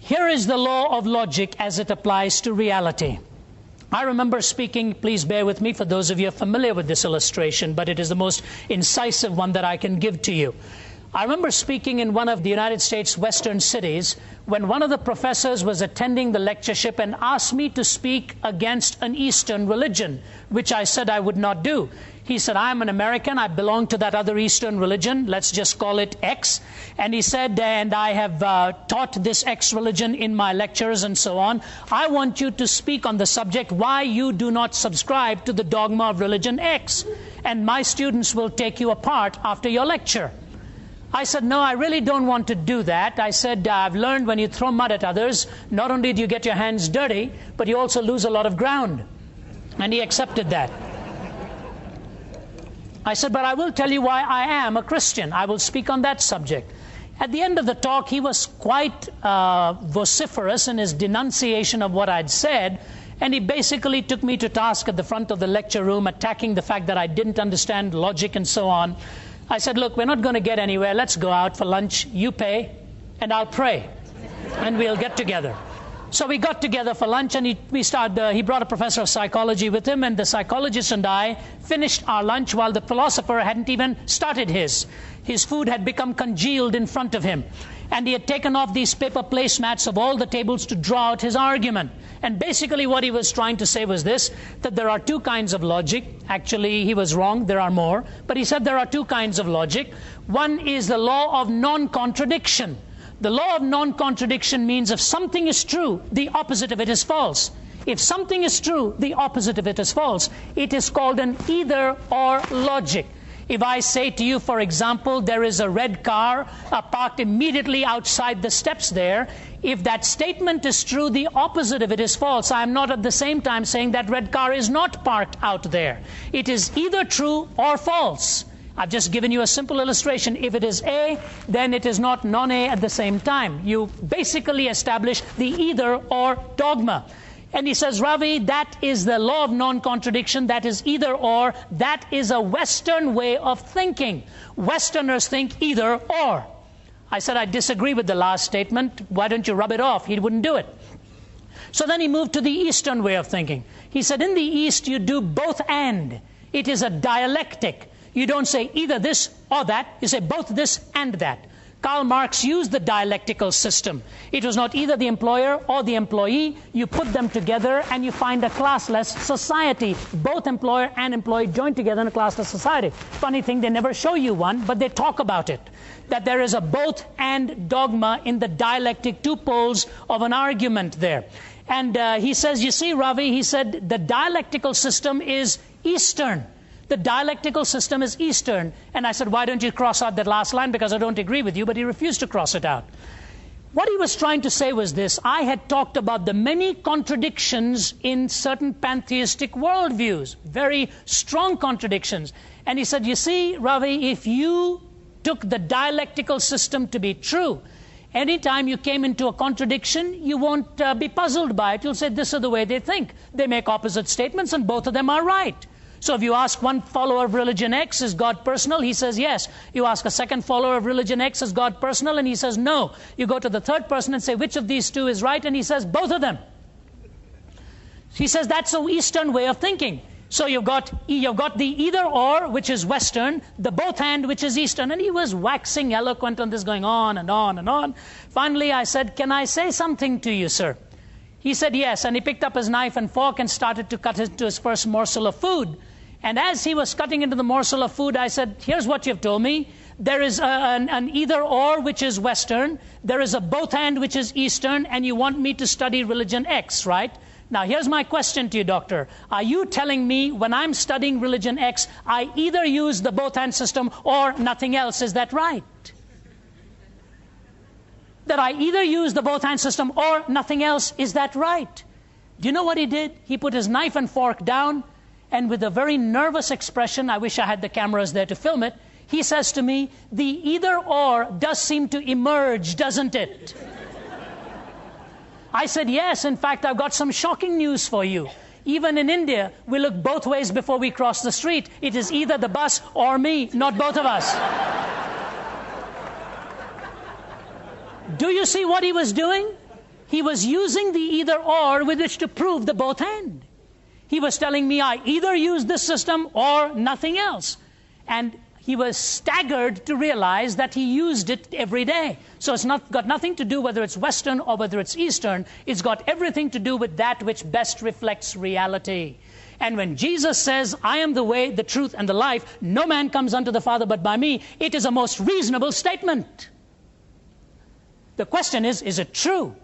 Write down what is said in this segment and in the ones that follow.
Here is the law of logic as it applies to reality. I remember speaking, please bear with me for those of you familiar with this illustration, but it is the most incisive one that I can give to you. I remember speaking in one of the United States western cities when one of the professors was attending the lectureship and asked me to speak against an Eastern religion, which I said I would not do. He said, I'm an American, I belong to that other Eastern religion, let's just call it X. And he said, and I have taught this X religion in my lectures and so on. I want you to speak on the subject why you do not subscribe to the dogma of religion X. And my students will take you apart after your lecture. I said, no, I really don't want to do that. I said, I've learned when you throw mud at others, not only do you get your hands dirty, but you also lose a lot of ground. And he accepted that. I said, but I will tell you why I am a Christian. I will speak on that subject. At the end of the talk, he was quite vociferous in his denunciation of what I'd said, and he basically took me to task at the front of the lecture room, attacking the fact that I didn't understand logic and so on. I said, look, we're not going to get anywhere. Let's go out for lunch. You pay, and I'll pray, and we'll get together. So we got together for lunch, and he brought a professor of psychology with him, and the psychologist and I finished our lunch while the philosopher hadn't even started his. His food had become congealed in front of him, and he had taken off these paper placemats of all the tables to draw out his argument. And basically what he was trying to say was this, that there are two kinds of logic. Actually, he was wrong, there are more. But he said there are two kinds of logic. One is the law of non-contradiction. The law of non-contradiction means if something is true, the opposite of it is false. If something is true, the opposite of it is false. It is called an either-or logic. If I say to you, for example, there is a red car parked immediately outside the steps there, if that statement is true, the opposite of it is false. I am not at the same time saying that red car is not parked out there. It is either true or false. I've just given you a simple illustration. If it is A, then it is not non-A at the same time. You basically establish the either-or dogma. And he says, Ravi, that is the law of non-contradiction. That is either-or. That is a Western way of thinking. Westerners think either-or. I said, I disagree with the last statement. Why don't you rub it off? He wouldn't do it. So then he moved to the Eastern way of thinking. He said, in the East, you do both and. It is a dialectic. You don't say either this or that. You say both this and that. Karl Marx used the dialectical system. It was not either the employer or the employee. You put them together and you find a classless society. Both employer and employee join together in a classless society. Funny thing, they never show you one, but they talk about it. That there is a both and dogma in the dialectic, two poles of an argument there. And he says, you see, Ravi, he said, the dialectical system is Eastern. The dialectical system is Eastern. And I said, why don't you cross out that last line? Because I don't agree with you. But he refused to cross it out. What he was trying to say was this. I had talked about the many contradictions in certain pantheistic worldviews. Very strong contradictions. And he said, you see, Ravi, if you took the dialectical system to be true, anytime you came into a contradiction, you won't be puzzled by it. You'll say, this is the way they think. They make opposite statements and both of them are right. So if you ask one follower of religion X, is God personal? He says yes. You ask a second follower of religion X, is God personal? And he says no. You go to the third person and say, which of these two is right? And he says, both of them. He says that's an Eastern way of thinking. So you've got the either or, which is Western, the both and, which is Eastern. And he was waxing eloquent on this, going on and on and on. Finally, I said, can I say something to you, sir? He said yes. And he picked up his knife and fork and started to cut into his first morsel of food. And as he was cutting into the morsel of food, I said, here's what you've told me. There is an either-or, which is Western. There is a both-and, which is Eastern. And you want me to study religion X, right? Now, here's my question to you, doctor. Are you telling me when I'm studying religion X, I either use the both-and system or nothing else? Is that right? That I either use the both-and system or nothing else? Is that right? Do you know what he did? He put his knife and fork down. And with a very nervous expression, I wish I had the cameras there to film it, he says to me, the either-or does seem to emerge, doesn't it? I said, yes, in fact, I've got some shocking news for you. Even in India, we look both ways before we cross the street. It is either the bus or me, not both of us. Do you see what he was doing? He was using the either or with which to prove the both and. He was telling me I either use this system or nothing else. And he was staggered to realize that he used it every day. So it's got nothing to do whether it's Western or whether it's Eastern. It's got everything to do with that which best reflects reality. And when Jesus says, I am the way, the truth, and the life, no man comes unto the Father but by me, it is a most reasonable statement. The question is it true?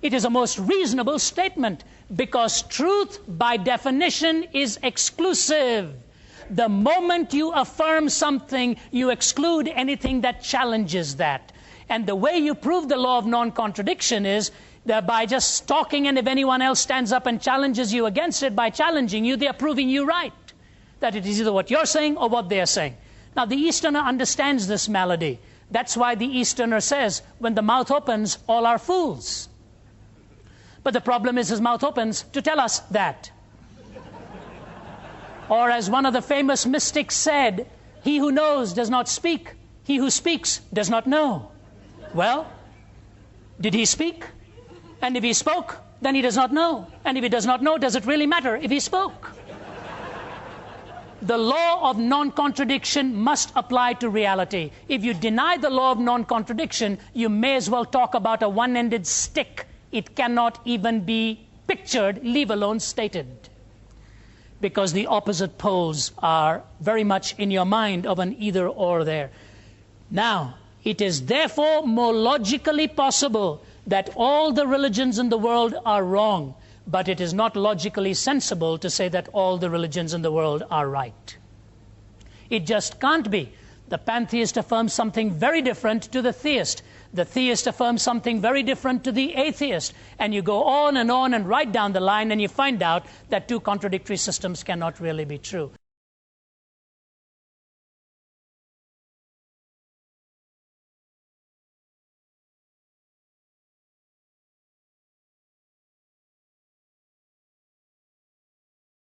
It is a most reasonable statement, because truth, by definition, is exclusive. The moment you affirm something, you exclude anything that challenges that. And the way you prove the law of non-contradiction is that by just talking, and if anyone else stands up and challenges you against it, by challenging you, they are proving you right. That it is either what you're saying or what they're saying. Now, the Easterner understands this malady. That's why the Easterner says, when the mouth opens, all are fools. But the problem is his mouth opens to tell us that. Or as one of the famous mystics said, he who knows does not speak. He who speaks does not know. Well, did he speak? And if he spoke, then he does not know. And if he does not know, does it really matter if he spoke? The law of non-contradiction must apply to reality. If you deny the law of non-contradiction, you may as well talk about a one-ended stick. It cannot even be pictured, leave alone stated. Because the opposite poles are very much in your mind of an either or there. Now, it is therefore more logically possible that all the religions in the world are wrong, but it is not logically sensible to say that all the religions in the world are right. It just can't be. The pantheist affirms something very different to the theist. The theist affirms something very different to the atheist. And you go on and right down the line, and you find out that two contradictory systems cannot really be true.